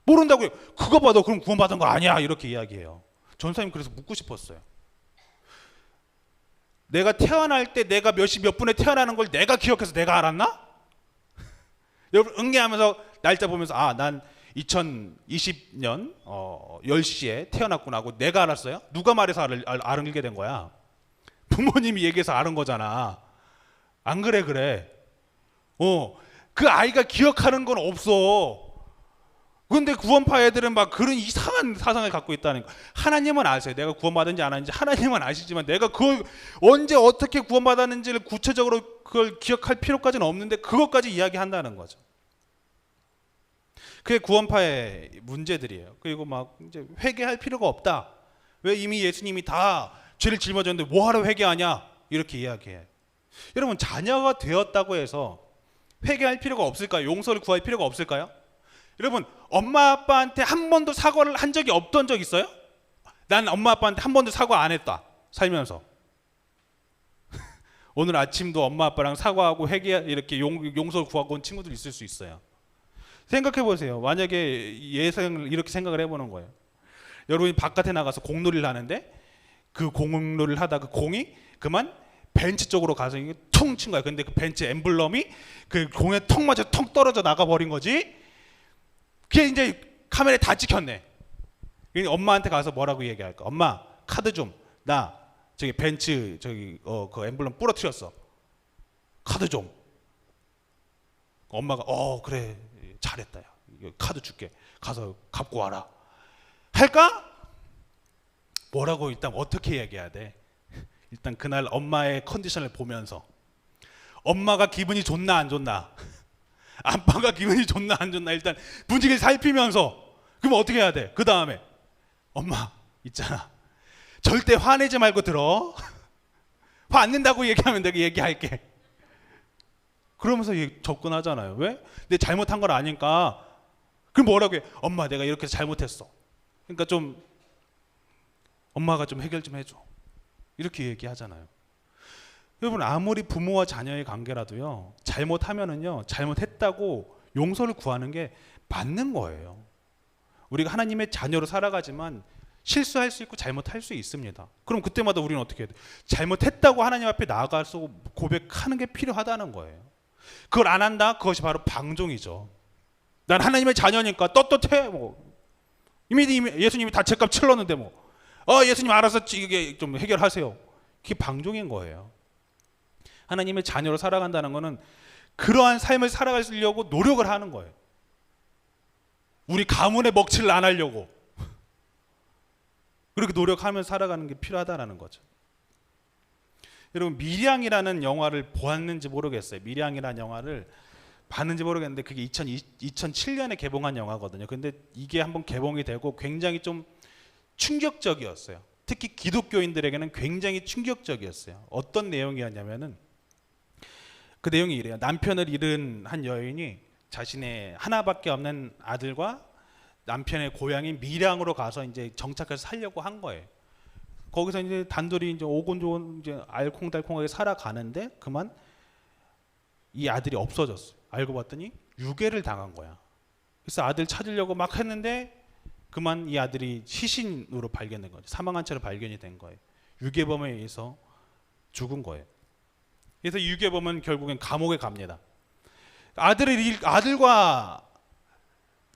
모른다고요. 그거 봐, 너 그럼 구원받은 거 아니야, 이렇게 이야기해요. 전사님 그래서 묻고 싶었어요. 내가 태어날 때 내가 몇 시 몇 분에 태어나는 걸 내가 기억해서 내가 알았나? 여러분, 응애하면서 날짜 보면서 난 2020년 10시에 태어났구나 하고 내가 알았어요? 누가 말해서 알게 된 거야? 부모님이 얘기해서 아는 거잖아. 안 그래? 그래. 그 아이가 기억하는 건 없어. 그런데 구원파 애들은 막 그런 이상한 사상을 갖고 있다는 거. 하나님은 아세요. 내가 구원받은지 안 하는지 하나님은 아시지만 내가 그걸 언제 어떻게 구원받았는지를 구체적으로 그걸 기억할 필요까지는 없는데 그것까지 이야기한다는 거죠. 그게 구원파의 문제들이에요. 그리고 막 이제 회개할 필요가 없다. 왜 이미 예수님이 다 죄를 짊어졌는데 뭐하러 회개하냐? 이렇게 이야기해요. 여러분, 자녀가 되었다고 해서 회개할 필요가 없을까요? 용서를 구할 필요가 없을까요? 여러분, 엄마 아빠한테 한 번도 사과를 한 적이 없던 적 있어요? 난 엄마 아빠한테 한 번도 사과 안 했다, 살면서. 오늘 아침도 엄마 아빠랑 사과하고 회개 이렇게 용서를 구하고 온 친구들 있을 수 있어요. 생각해 보세요. 만약에 이렇게 생각을 해보는 거예요. 여러분이 바깥에 나가서 공놀이를 하는데 그 공놀이를 하다가 공이 그만 벤치 쪽으로 가서 퉁 친 거야. 근데 그 벤치 엠블럼이 그 공에 턱 맞아 턱 떨어져 나가 버린 거지. 그게 이제 카메라에 다 찍혔네. 엄마한테 가서 뭐라고 얘기할까? 엄마, 카드 좀. 나 저기 벤츠 그 엠블럼 부러뜨렸어. 카드 좀. 엄마가 그래 잘했다. 야. 이거 카드 줄게. 가서 갚고 와라. 할까? 뭐라고 일단 어떻게 얘기해야 돼? 일단 그날 엄마의 컨디션을 보면서 엄마가 기분이 좋나 안 좋나, 아빠가 기분이 좋나 안 좋나 일단 분위기를 살피면서, 그럼 어떻게 해야 돼? 그 다음에 엄마 있잖아, 절대 화내지 말고 들어. 화 안 낸다고 얘기하면 내가 얘기할게. 그러면서 접근하잖아요. 왜? 내 잘못한 걸 아니까. 그럼 뭐라고 해? 엄마 내가 이렇게 잘못했어. 그러니까 좀 엄마가 좀 해결 좀 해줘. 이렇게 얘기하잖아요. 여러분 아무리 부모와 자녀의 관계라도요. 잘못하면은요. 잘못했다고 용서를 구하는 게 맞는 거예요. 우리가 하나님의 자녀로 살아가지만 실수할 수 있고 잘못할 수 있습니다. 그럼 그때마다 우리는 어떻게 해야 돼? 잘못했다고 하나님 앞에 나아가서 고백하는 게 필요하다는 거예요. 그걸 안 한다? 그것이 바로 방종이죠. 난 하나님의 자녀니까 떳떳해. 뭐 이미 예수님이 다 죄값 치렀는데 뭐 예수님 알아서 이게 좀 해결하세요. 그게 방종인 거예요. 하나님의 자녀로 살아간다는 거는 그러한 삶을 살아가려고 노력을 하는 거예요. 우리 가문의 먹칠을 안 하려고 그렇게 노력하면서 살아가는 게 필요하다는 거죠. 여러분 밀양이라는 영화를 보았는지 모르겠어요. 밀양이라는 영화를 봤는지 모르겠는데 그게 2007년에 개봉한 영화거든요. 근데 이게 한번 개봉이 되고 굉장히 좀 충격적이었어요. 특히 기독교인들에게는 굉장히 충격적이었어요. 어떤 내용이었냐면은 그 내용이 이래요. 남편을 잃은 한 여인이 자신의 하나밖에 없는 아들과 남편의 고향인 밀양으로 가서 이제 정착해서 살려고 한 거예요. 거기서 이제 단둘이 이제 오곤조곤 이제 알콩달콩하게 살아가는데 그만 이 아들이 없어졌어요. 알고 봤더니 유괴를 당한 거야. 그래서 아들 찾으려고 막 했는데 그만 이 아들이 시신으로 발견된 거죠. 사망한 채로 발견이 된 거예요. 유괴범에 의해서 죽은 거예요. 그래서 유괴범은 결국엔 감옥에 갑니다. 아들과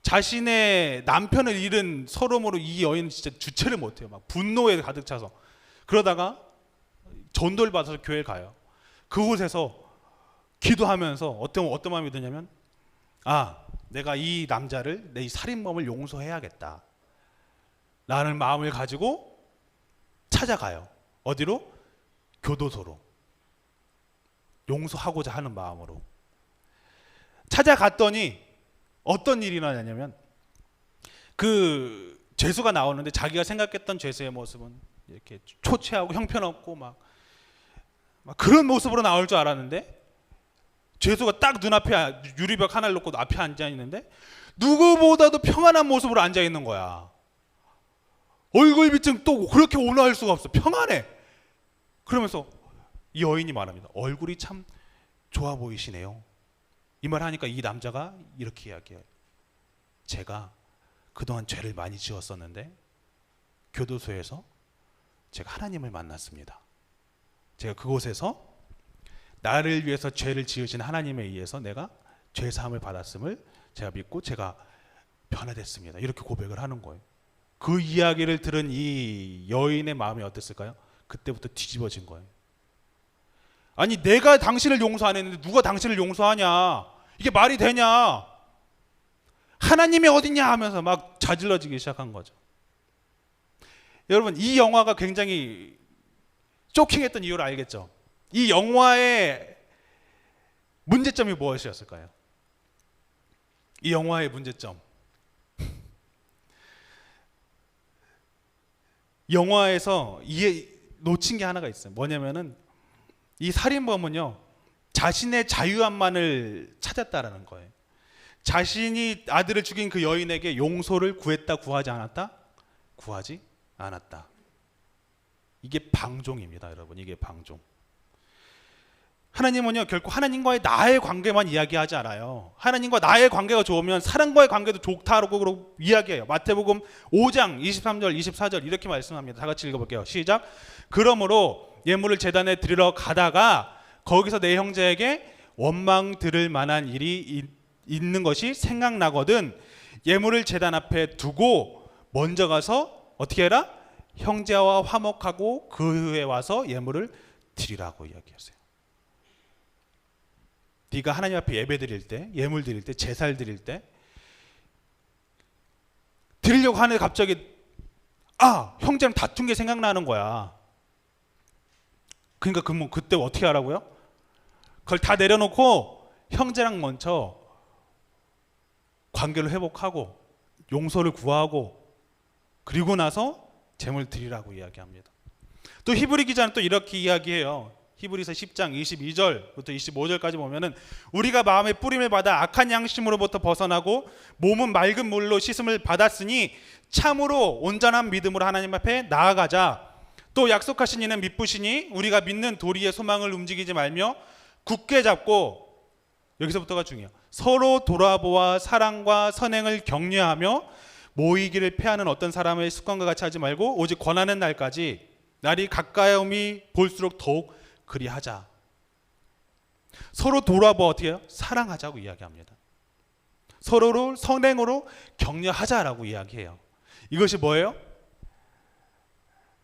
자신의 남편을 잃은 서러움으로 이 여인은 진짜 주체를 못해요. 막 분노에 가득 차서 그러다가 전도를 받아서 교회에 가요. 그곳에서 기도하면서 어떤 마음이 드냐면 내가 이 남자를 내 이 살인범을 용서해야겠다 라는 마음을 가지고 찾아가요. 어디로? 교도소로. 용서하고자 하는 마음으로 찾아갔더니 어떤 일이 일어나냐면 그 죄수가 나오는데 자기가 생각했던 죄수의 모습은 이렇게 초췌하고 형편없고 막 그런 모습으로 나올 줄 알았는데 죄수가 딱 눈앞에 유리벽 하나를 놓고 앞에 앉아 있는데 누구보다도 평안한 모습으로 앉아 있는 거야. 얼굴빛은 또 그렇게 올라갈 수가 없어. 평안해. 그러면서 이 여인이 말합니다. 얼굴이 참 좋아 보이시네요. 이 말 하니까 이 남자가 이렇게 이야기해요. 제가 그동안 죄를 많이 지었었는데 교도소에서 제가 하나님을 만났습니다. 제가 그곳에서 나를 위해서 죄를 지으신 하나님에 의해서 내가 죄사함을 받았음을 제가 믿고 제가 변화됐습니다. 이렇게 고백을 하는 거예요. 그 이야기를 들은 이 여인의 마음이 어땠을까요? 그때부터 뒤집어진 거예요. 아니 내가 당신을 용서 안 했는데 누가 당신을 용서하냐? 이게 말이 되냐? 하나님이 어딨냐 하면서 막 자질러지기 시작한 거죠. 여러분 이 영화가 굉장히 쇼킹했던 이유를 알겠죠? 이 영화의 문제점이 무엇이었을까요? 이 영화의 문제점. 영화에서 놓친 게 하나가 있어요. 뭐냐면은 이 살인범은요 자신의 자유함만을 찾았다라는 거예요. 자신이 아들을 죽인 그 여인에게 용서를 구했다, 구하지 않았다? 구하지 않았다. 이게 방종입니다, 여러분. 이게 방종. 하나님은요 결코 하나님과의 나의 관계만 이야기하지 않아요. 하나님과 나의 관계가 좋으면 사람과의 관계도 좋다고 이야기해요. 마태복음 5장 23절 24절 이렇게 말씀합니다. 다 같이 읽어볼게요. 시작. 그러므로 예물을 제단에 드리러 가다가 거기서 내 형제에게 원망 들을 만한 일이 있는 것이 생각나거든 예물을 제단 앞에 두고 먼저 가서 어떻게 해라? 형제와 화목하고 그 후에 와서 예물을 드리라고 이야기하세요. 네가 하나님 앞에 예배 드릴 때, 예물 드릴 때, 제사를 드릴 때 드리려고 하는데 갑자기 형제랑 다툰 게 생각나는 거야. 그러니까 그때 어떻게 하라고요? 그걸 다 내려놓고 형제랑 먼저 관계를 회복하고 용서를 구하고 그리고 나서 제물 드리라고 이야기합니다. 또 히브리 기자는 또 이렇게 이야기해요. 히브리서 10장 22절부터 25절까지 보면은 우리가 마음의 뿌림을 받아 악한 양심으로부터 벗어나고 몸은 맑은 물로 씻음을 받았으니 참으로 온전한 믿음으로 하나님 앞에 나아가자. 또 약속하신 이는 믿으시니 우리가 믿는 도리의 소망을 움직이지 말며 굳게 잡고, 여기서부터가 중요해요. 서로 돌아보아 사랑과 선행을 격려하며 모이기를 패하는 어떤 사람의 습관과 같이 하지 말고 오직 권하는 날까지 날이 가까이옴이 볼수록 더욱 그리하자. 서로 돌아보아 어떻게 해요? 사랑하자고 이야기합니다. 서로를 선행으로 격려하자라고 이야기해요. 이것이 뭐예요?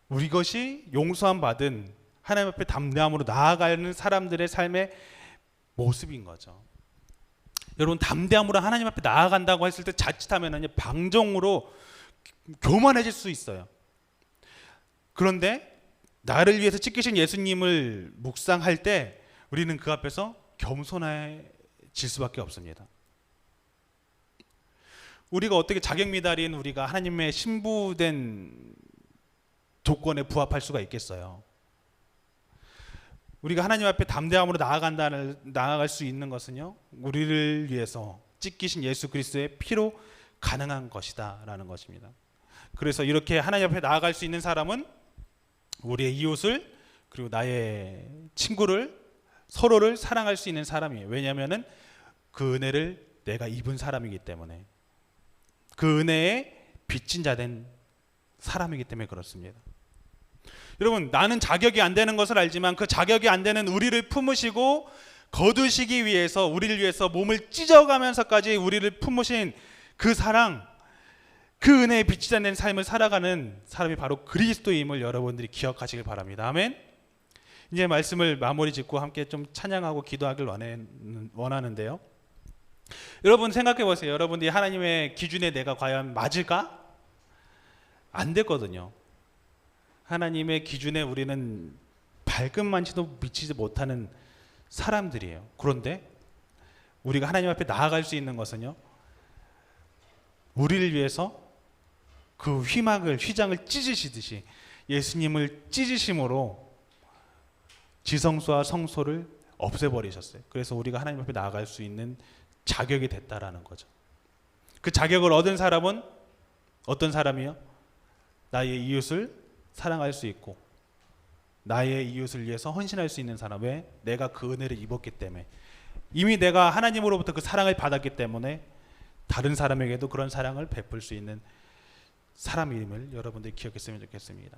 우리 것이 용서함 받은 하나님 앞에 담대함으로 나아가는 사람들의 삶의 모습인 거죠. 여러분, 담대함으로 하나님 앞에 나아간다고 했을 때 자칫하면 방종으로 교만해질 수 있어요. 그런데 나를 위해서 찢기신 예수님을 묵상할 때 우리는 그 앞에서 겸손해질 수밖에 없습니다. 우리가 어떻게 자격미달인 우리가 하나님의 신부된 조건에 부합할 수가 있겠어요? 우리가 하나님 앞에 담대함으로 나아갈 수 있는 것은요, 우리를 위해서 찢기신 예수 그리스도의 피로 가능한 것이다라는 것입니다. 그래서 이렇게 하나님 앞에 나아갈 수 있는 사람은 우리의 이웃을, 그리고 나의 친구를, 서로를 사랑할 수 있는 사람이에요. 왜냐하면 그 은혜를 내가 입은 사람이기 때문에, 그 은혜에 빚진 자 된 사람이기 때문에 그렇습니다. 여러분, 나는 자격이 안 되는 것을 알지만 그 자격이 안 되는 우리를 품으시고 거두시기 위해서, 우리를 위해서 몸을 찢어가면서까지 우리를 품으신 그 사랑, 그 은혜에 빚지지 않는 삶을 살아가는 사람이 바로 그리스도임을 여러분들이 기억하시길 바랍니다. 아멘. 이제 말씀을 마무리 짓고 함께 좀 찬양하고 기도하길 원하는데요. 여러분 생각해 보세요. 여러분들이 하나님의 기준에 내가 과연 맞을까? 안 됐거든요. 하나님의 기준에 우리는 발끝만치도 미치지 못하는 사람들이에요. 그런데 우리가 하나님 앞에 나아갈 수 있는 것은요, 우리를 위해서 그 휘장을 찢으시듯이 예수님을 찢으심으로 지성소와 성소를 없애버리셨어요. 그래서 우리가 하나님 앞에 나아갈 수 있는 자격이 됐다라는 거죠. 그 자격을 얻은 사람은 어떤 사람이요? 나의 이웃을 사랑할 수 있고 나의 이웃을 위해서 헌신할 수 있는 사람. 왜? 내가 그 은혜를 입었기 때문에, 이미 내가 하나님으로부터 그 사랑을 받았기 때문에 다른 사람에게도 그런 사랑을 베풀 수 있는 사람임을 여러분들이 기억했으면 좋겠습니다.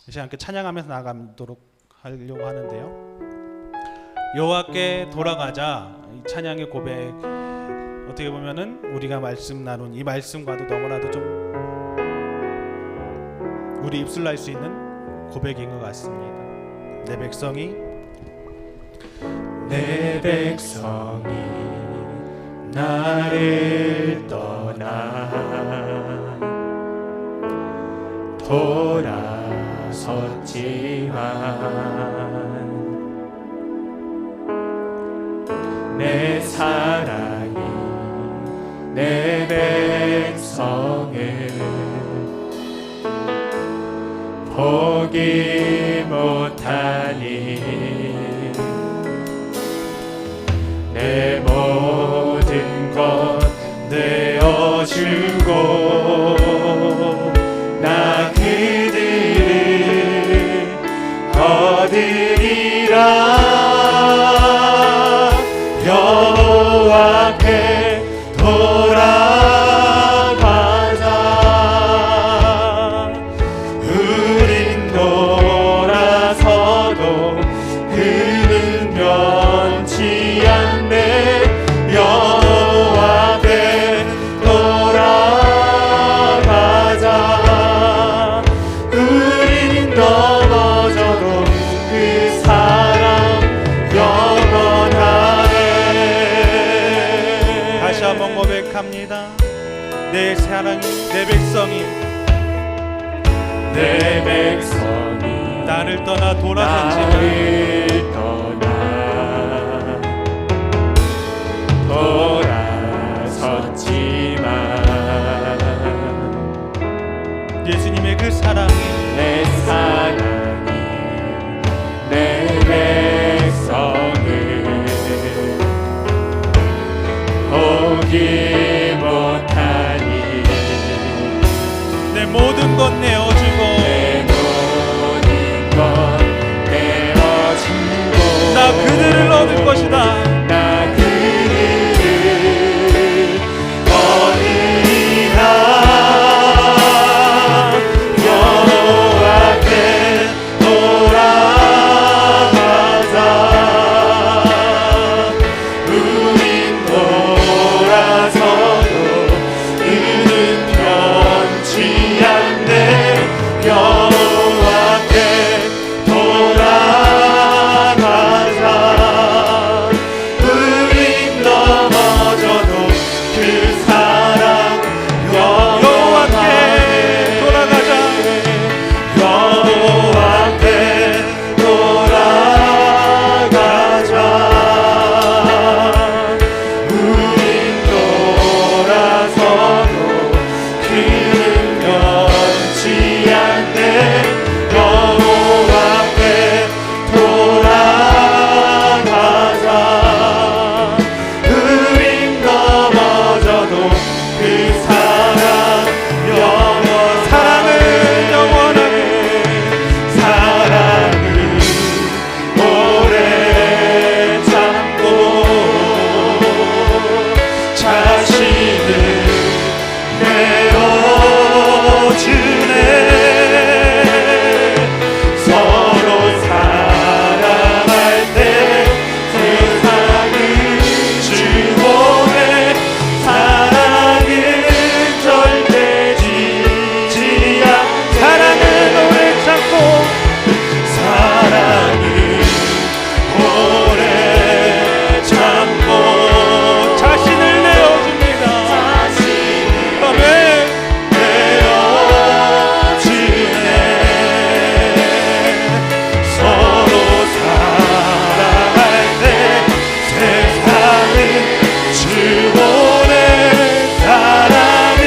이 시간 함께 찬양하면서 나아가도록 하려고 하는데요. 여호와께 돌아가자, 이 찬양의 고백, 어떻게 보면은 우리가 말씀 나눈 이 말씀과도 너무나도 좀 우리 입술로 할 수 있는 고백인 것 같습니다. 내 백성이 나를 떠나 돌아섰지만 내 사랑이 내 백성을 포기 못하니 내 모든 것 내어주고 나 그들을 얻으리라. 여호와께 돌아가자. 우린 돌아서도 그는 변치 않네. 여호와께 돌아가자. 우린 넘어져도 그 사랑 영원하네. 다시 한번 고백합니다. 내 사랑이, 내 백성이 나를 떠나 돌아섰지만 예수님의 그 사랑이 내 사랑이 것 내어주고 모든 것 내어주고 나 그들을 얻을 것이다. 나 그들을 얻으리라. 여호와께 돌아가자. 우린 돌아서도 그는 변치 않네. 여호와께 돌아가자. 우린 넘어져도 그 사랑 여호와께 돌아가자. 여호와께 돌아가자. 우린 돌아서도 그는 변치 않네. 여호와께 돌아가자. 우린 넘어져도 그 사랑 사랑은 영원하게 사랑은 오래 참고 자신을 내어주네. 서로 사랑할 때 세상은 주원해. 사랑은 절대 지지 않네. 사랑은 오래 참고 사랑은 오래 참고 자신을 내어줍니다. 아멘. 내어주네. 서로 사랑할 때 세상은 주원해. 사랑은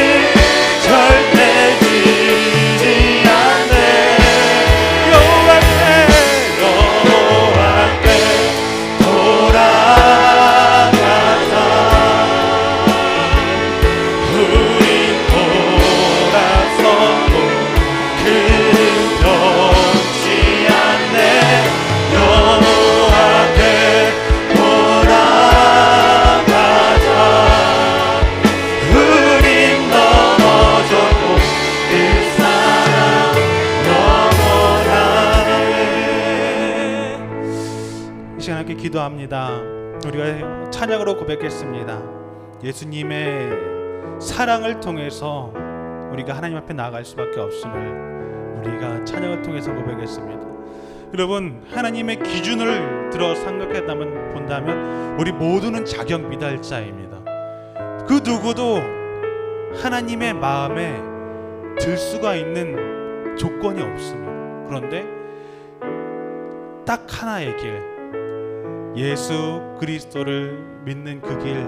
절대 지지 않네. 여호와께 돌아가자. 우린 돌아서고 그는 변치 않네. 여호와께 돌아가자. 우린 넘어져도 그 사랑 영원하네. 이 시간 함께 기도합니다. 우리가 찬양으로 고백했습니다. 예수님의 사랑을 통해서 우리가 하나님 앞에 나아갈 수밖에 없음을 우리가 찬양을 통해서 고백했습니다. 여러분, 하나님의 기준을 들어 본다면 우리 모두는 자격 미달자입니다. 그 누구도 하나님의 마음에 들 수가 있는 조건이 없습니다. 그런데 딱 하나의 길, 예수 그리스도를 믿는 그 길,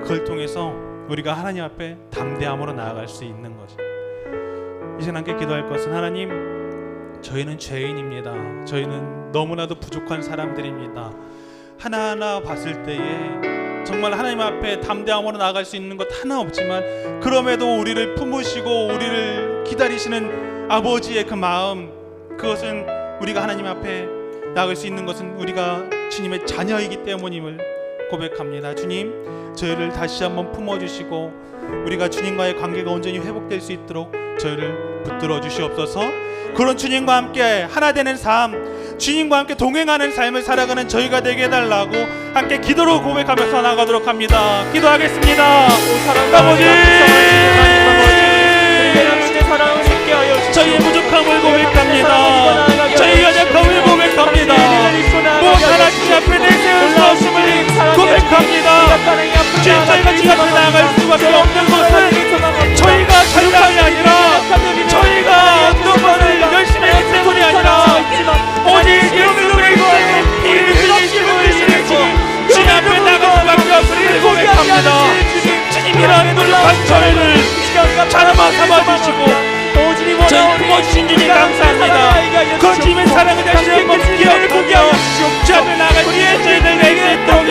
그걸 통해서 우리가 하나님 앞에 담대함으로 나아갈 수 있는 거죠. 이 시간 함께 기도할 것은, 하나님, 저희는 죄인입니다. 저희는 너무나도 부족한 사람들입니다. 하나하나 봤을 때에 정말 하나님 앞에 담대함으로 나아갈 수 있는 것 하나 없지만, 그럼에도 우리를 품으시고 우리를 기다리시는 아버지의 그 마음, 그것은 우리가 하나님 앞에 나아갈 수 있는 것은 우리가 주님의 자녀이기 때문임을 고백합니다. 주님, 저희를 다시 한번 품어주시고 우리가 주님과의 관계가 온전히 회복될 수 있도록 저희를 붙들어 주시옵소서. 그런 주님과 함께 하나 되는 삶, 주님과 함께 동행하는 삶을 살아가는 저희가 되게 해달라고 함께 기도로 고백하면서 나가도록 합니다. 기도하겠습니다. 아버지, 저희의 부족함을 고백합니다. 저희 연약함을 고백합니다. 무엇 하나 주님 앞에 내세울 수 없음을 고백합니다. 주님, 저희가 주님 앞에 나아갈 수밖에 없는 것은 저희가 잘남이 아니라, 저희가 어떤 것을 열심히 했기 때문이 아니라, 오직 예수를 믿고 이를 주님을 주님 앞에 나갈 수밖에 없음을 고백합니다. 주님이라는 노력한 저희를 자라마 삼아주시고 저희 품어주신 주님 감사합니다. 그 주님의 사랑을 다시 한번 기억하며 주 앞에 나갈 수 있는 저희들 내게 있도록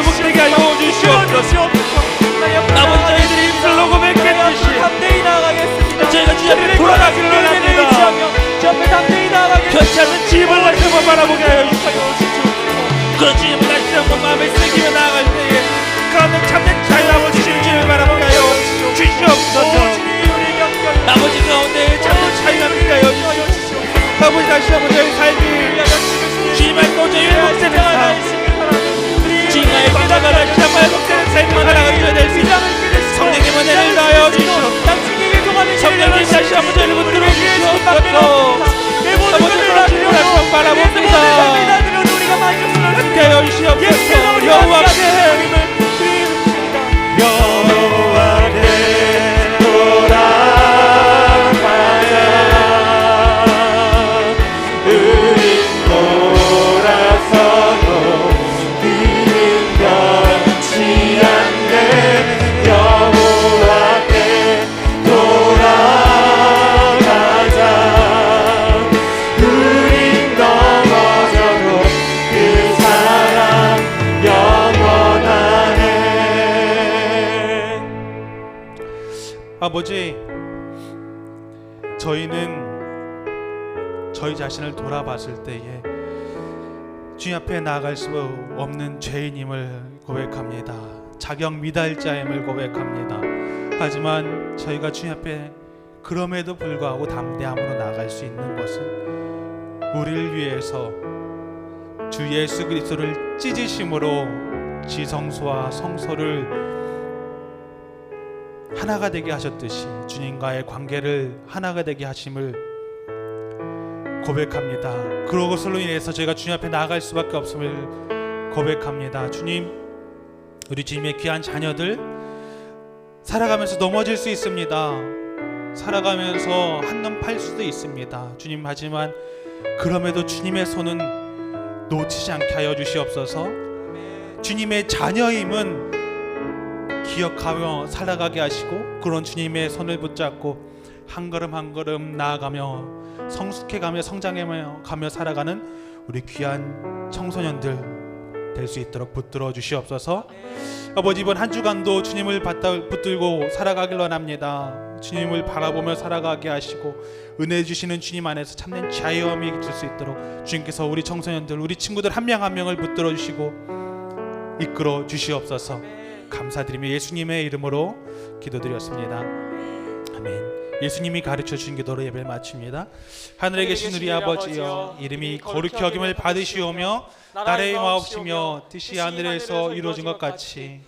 회복되게 하여 주시옵소서. 아버지 저희들이 입술로 고백했듯이 저희가 주 앞에 돌아가기를 원합니다. 괜찮은 집을 다시 바라보게 하여 주시옵소서. 그런 주님을 다시 한번 마음에 새기며 나아갈 때에 가운데 참된 자유 아버지 주님을 바라보게 하여 주시옵소서. 아버지 가운데 참된 자유가 하여 주시옵소서. 아버지 다시 한번 저희 삶이 주님의 도저히 회복되는 삶, 주님의 건강을 다시 한번 회복되는 삶을 살아가게 될 수 있는 성령님의 은혜를 다하여 주시옵소서. 성령님 다시 한번 저희를 붙들어 주시옵소서. 아버지 그런 주님을 다시 한번 바라봅니다. 함께하여 주시옵소서. 여호와께 아버지, 저희는 저희 자신을 돌아봤을 때에 주님 앞에 나아갈 수 없는 죄인임을 고백합니다. 자격 미달자임을 고백합니다. 하지만 저희가 주님 앞에 그럼에도 불구하고 담대함으로 나아갈 수 있는 것은 우리를 위해서 주 예수 그리스도를 찢으심으로 지성소와 성소를 하나가 되게 하셨듯이 주님과의 관계를 하나가 되게 하심을 고백합니다. 그것으로 인해서 저희가 주님 앞에 나아갈 수밖에 없음을 고백합니다. 주님, 우리 주님의 귀한 자녀들 살아가면서 넘어질 수 있습니다. 살아가면서 한눈 팔 수도 있습니다. 주님, 하지만 그럼에도 주님의 손은 놓치지 않게 하여 주시옵소서. 주님의 자녀임은 기억하며 살아가게 하시고 그런 주님의 손을 붙잡고 한 걸음 한 걸음 나아가며 성숙해가며 성장해가며 살아가는 우리 귀한 청소년들 될 수 있도록 붙들어 주시옵소서. 아버지, 이번 한 주간도 주님을 붙들고 살아가길 원합니다. 주님을 바라보며 살아가게 하시고 은혜 주시는 주님 안에서 참된 자유함이 줄 수 있도록 주님께서 우리 청소년들, 우리 친구들 한 명 한 명을 붙들어 주시고 이끌어 주시옵소서. 감사드리며 예수님의 이름으로 기도드렸습니다. 아멘. 예수님이 가르쳐 주신 기도로 예배를 마칩니다. 하늘에 계신 우리 아버지여, 이름이 거룩히 여김을 받으시오며 나라의 마옵시며 뜻이 하늘에서 이루어진 것 같이